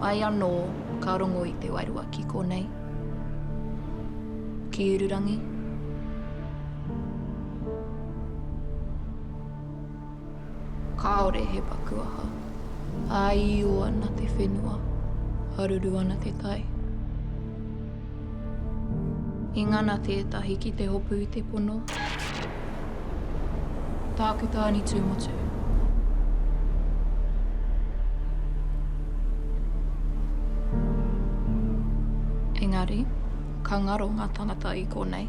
Ai anō ka rongo I te wairua ki konei. Ki Ururangi. Kāore he paku aha. Ai o ana te whenua. Haruru ana te tai. I ngana tētahi ki te hopu I te pono. Tāku tāni tūmotu. Engari, ka ngaro ngā tangata I konei.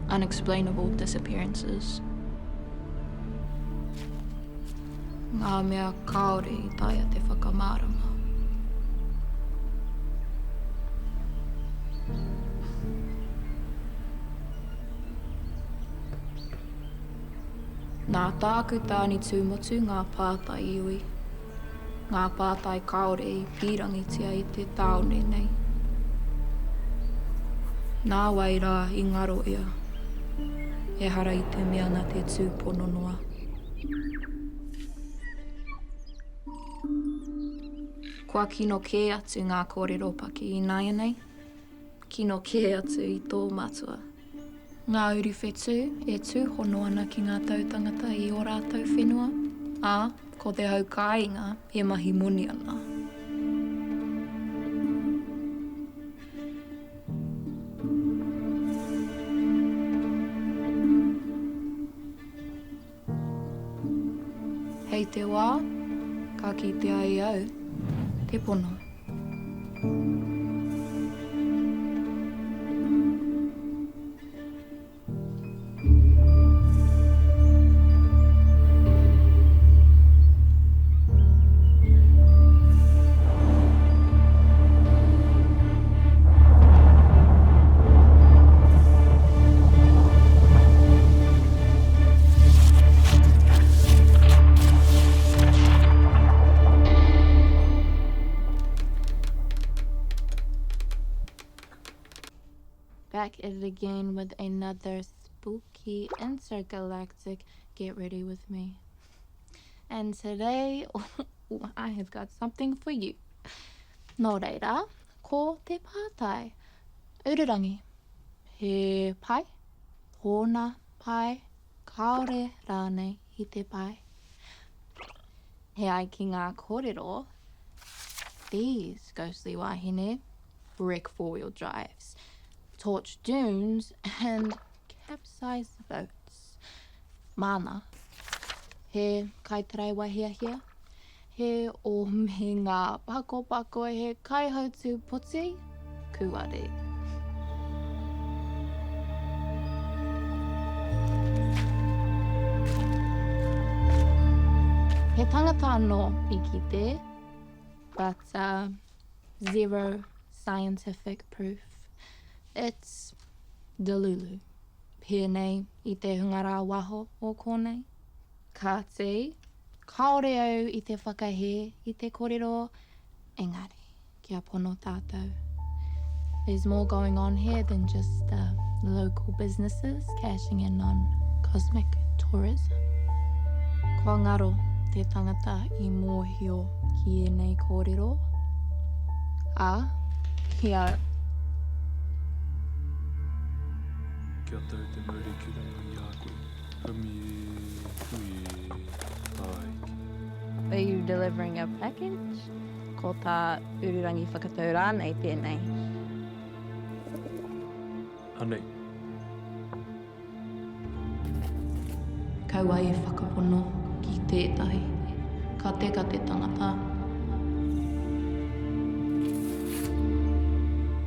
Unexplainable disappearances. Ngā mea kāore I taia te whakamārama. Nā tāku tāni tūmotu ngā pātai iwi. Ngā pātai kāore I pīrangitia I te taone nei. Nā wai rā I ngaro ia. E hara I te mea na te tūpono noa. Kua kino kē atu ngā kōrero paki I nāia nei. Kino kē atu I tō matua. Ngā uri whetū e tūhono ana ki ngā tautangata I o rātou whenua, ā, ko te hau kāinga e mahi moni ana. Hei te wā, ka kite ai au, te pono. Back at it again with another spooky intergalactic Get Ready With Me. And today, I have got something for you. Nō reira, ko te pātai. Ururangi. He pai, tōna pai, kaore rānei I te pai. He ai ki ngā kōrero, these ghostly wahine wreck four-wheel drives, torch dunes, and capsize boats. Mana, he kaitarai wahiahia, he o me ngā pako he kaihautu poti, kuare. He tangata anō I kite, but zero scientific proof. It's delulu. Pēnei I te hungarā waho o konei. Ka te, kaore au I te whakahe I te kōrero, engari, kia pono tātou. There's more going on here than just local businesses cashing in on cosmic tourism. Kua ngaro te tangata I mōhio ki nei kōrero. A, kia Kia tau te mauri ki runga I a koe. Hami hui tai. Are you delivering a package? Ko tā Ururangi whakatau rānei tēnei. Anei. Kaua e whakapono ki tētahi. Ka te tangata.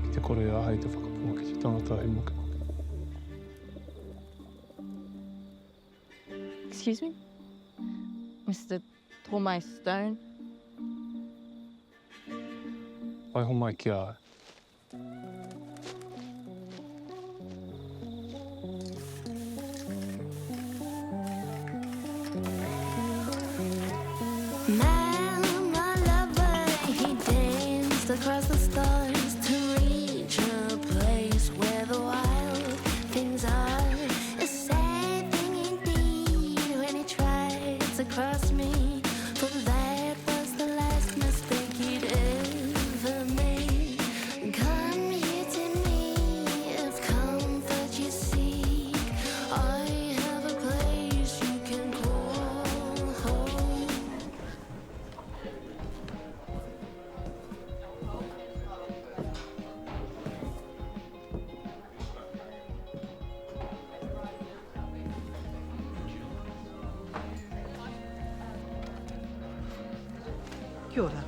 Ki te kore a hei te whakapono ki te tangata e moke. Excuse me? Mr. Tomai Stone? Ai homai ki a. Man, my lover, he danced across the stars to reach a place where the wild things are. A sad thing indeed when he tried to cross me, for that was the last mistake he'd Kia ora.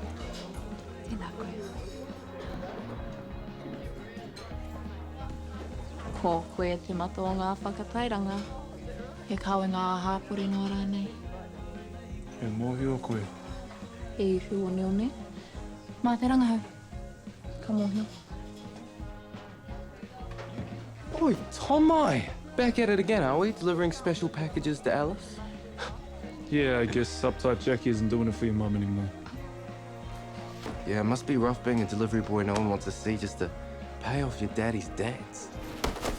Tēnā koe. Ko koe te mato o ngā whakatairanga. He kawe ngā hāpori nō rānei. E mōhi o koe. E ihu o neone. Mā te rangahau. Ka mōhio. Oi, Tomai! Back at it again, are we? Delivering special packages to Alice? Yeah, I guess uptight Jackie isn't doing it for your mum anymore. Yeah, it must be rough being a delivery boy no one wants to see just to pay off your daddy's debts.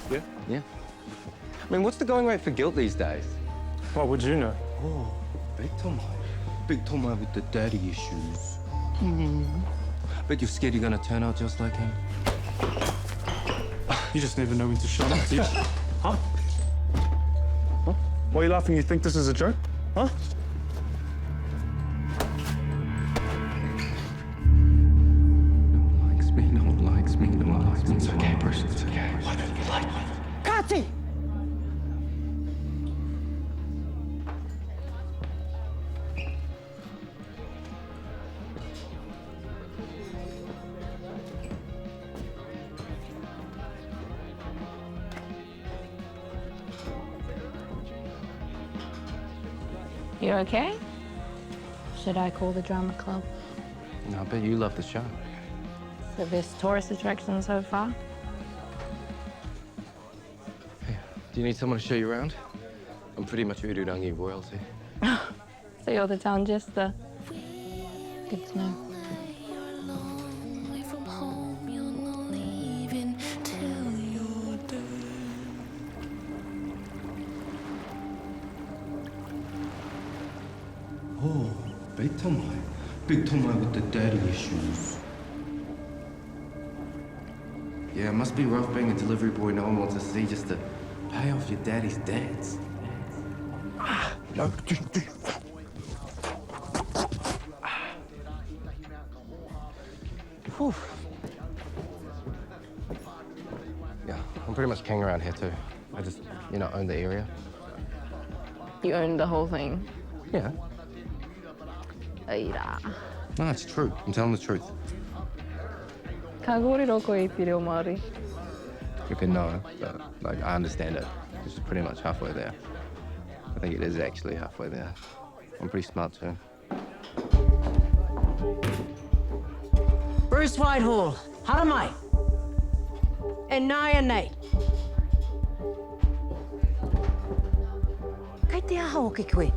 Yeah? Yeah. I mean, what's the going rate for guilt these days? What would you know? Oh, big Tomai. Big Tomai with the daddy issues. Bet you're scared you're gonna turn out just like him. You just never know when to shut up, do you? Huh? Huh? Why are you laughing? You think this is a joke? Huh? No one likes me, no one likes me, no one likes me. It's okay, Bruce, it's okay. Why don't you like me? Kati! You okay? Should I call the drama club? No, I bet you love the show. The best tourist attraction so far? Hey, do you need someone to show you around? I'm pretty much Ururangi royalty. So you're the town jester. Good to know. You're lonely from home, you're not leaving till you're dead. Oh, big Tomai. Big Tomai with the daddy issues. Yeah, it must be rough being a delivery boy no one wants to see just to pay off your daddy's debts. No. Whew. Yeah, I'm pretty much king around here too. I just, own the area. You own the whole thing. Yeah. Aira. No, it's true. I'm telling the truth. Ka kōrero koe I te reo Māori. Okay, no, but, I understand it. It's pretty much halfway there. I think it is actually halfway there. I'm pretty smart too. Bruce Whitehall, haramai. E nāia nei. Kei te aha o ke koe.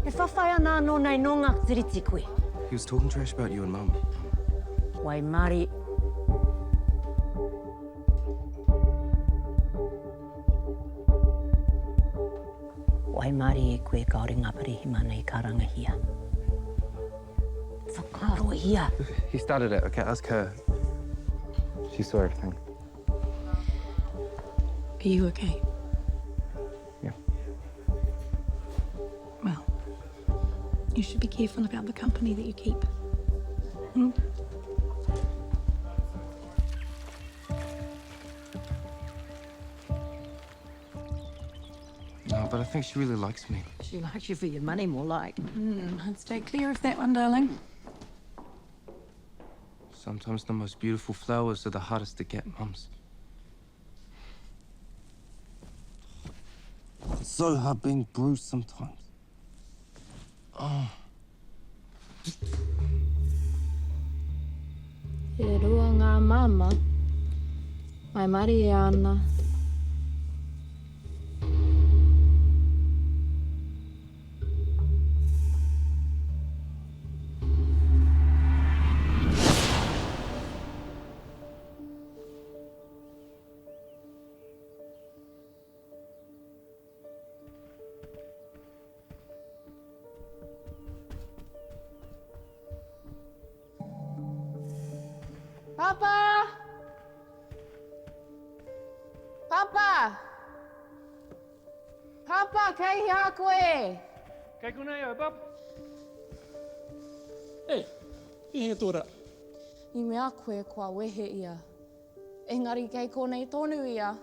E whawhai ana anō nei no ngā tiriti koe. He was talking trash about you and Mum. Wai Māori. Wai Māori e koe kaore ngā parihimana I ka rangahia. Whakaro hia. He started it. Okay, ask her. She saw everything. Are you okay? Yeah. Well, you should be careful about the company that you keep. Hmm? No, but I think she really likes me. She likes you for your money, more like. I'd stay clear of that one, darling. Sometimes the most beautiful flowers are the hardest to get, Mums. It's so hard being bruised sometimes. Oh. E rua ngā mama, mai mari e ana. Papa! Papa! Papa, kei hea koe! Kei konei au, bub. Ei, I hinga tōra. I mea koe kua wehe ia. Engari kei konei tonu ia.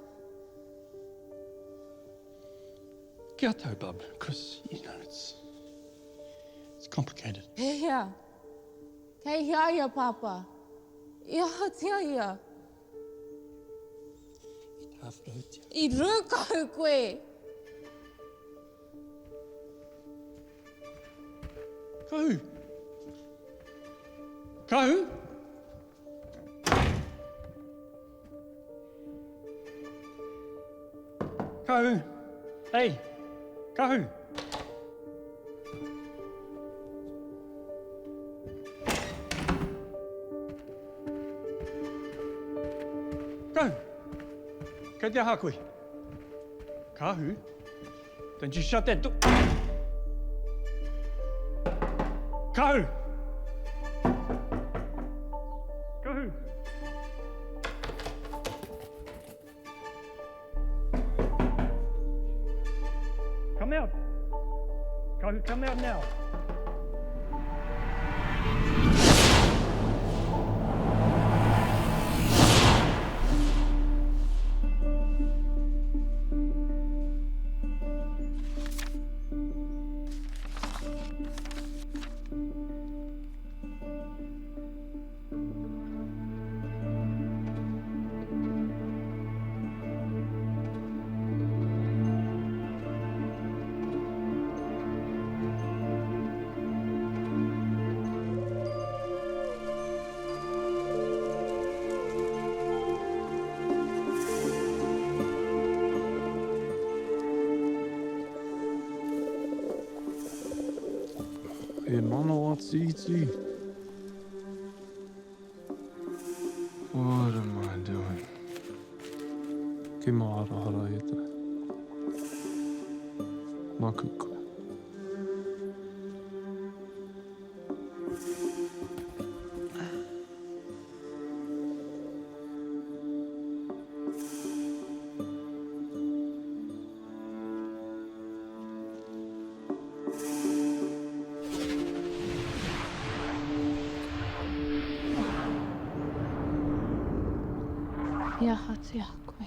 Kia tau, bub, because, it's complicated. He hea. Kei hia ia, Papa. Ia hatia ia. I rūkahu koe. Kahu! Kahu! Kahu! Hey! Kahu! Kahu! Kei te aha koe? Kahu? Don't you shut that door! Kahu! Kahu! Come out! Kahu, come out now! E mana titi. What am I doing? Ki maharahara e te. Makuko. Ia hatia koe.